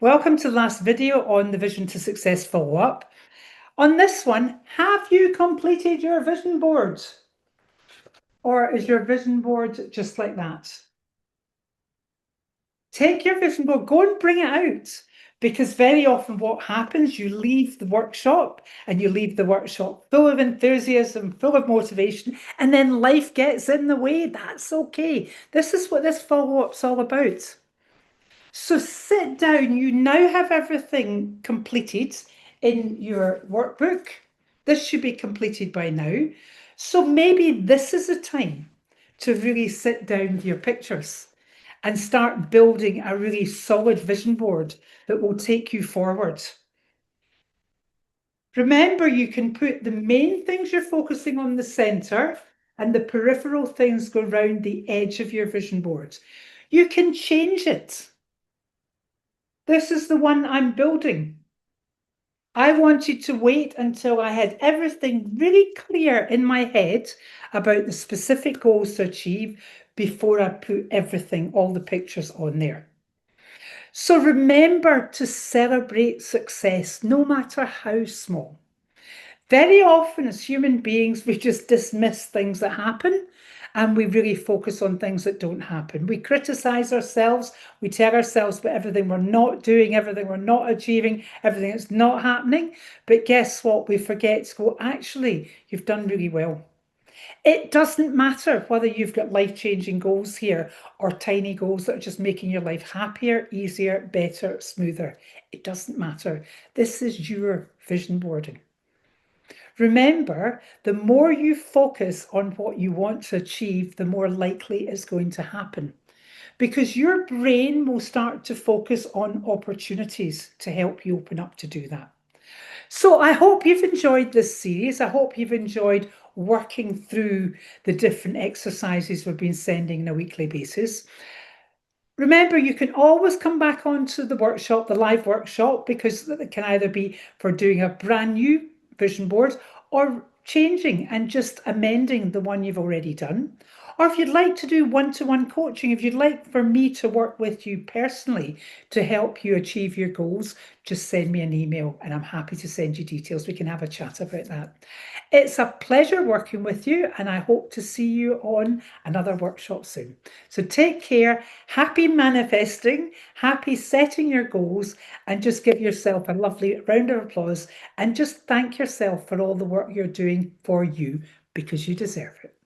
Welcome to the last video on the Vision to Success follow-up. On this one, have you completed your vision board? Or is your vision board just like that? Take your vision board, go and bring it out. Because very often what happens, you leave the workshop full of enthusiasm, full of motivation, and then life gets in the way. That's okay. This is what this follow-up's all about. So sit down. You now have everything completed in your workbook. This should be completed by now. So maybe this is the time to really sit down with your pictures and start building a really solid vision board that will take you forward. Remember, you can put the main things you're focusing on the center and the peripheral things go around the edge of your vision board. You can change it. This is the one I'm building. I wanted to wait until I had everything really clear in my head about the specific goals to achieve before I put everything, all the pictures on there. So remember to celebrate success, no matter how small. Very often as human beings, we just dismiss things that happen and we really focus on things that don't happen. We criticize ourselves. We tell ourselves about everything we're not doing, everything we're not achieving, everything that's not happening. But guess what? We forget to go, actually, you've done really well. It doesn't matter whether you've got life-changing goals here or tiny goals that are just making your life happier, easier, better, smoother. It doesn't matter. This is your vision boarding. Remember, the more you focus on what you want to achieve, the more likely it's going to happen. Because your brain will start to focus on opportunities to help you open up to do that. So I hope you've enjoyed this series. I hope you've enjoyed working through the different exercises we've been sending on a weekly basis. Remember, you can always come back onto the workshop, the live workshop, because it can either be for doing a brand new vision board or changing and just amending the one you've already done. Or if you'd like to do one-to-one coaching, if you'd like for me to work with you personally to help you achieve your goals, just send me an email and I'm happy to send you details. We can have a chat about that. It's a pleasure working with you and I hope to see you on another workshop soon. So take care, happy manifesting, happy setting your goals, and just give yourself a lovely round of applause and just thank yourself for all the work you're doing for you because you deserve it.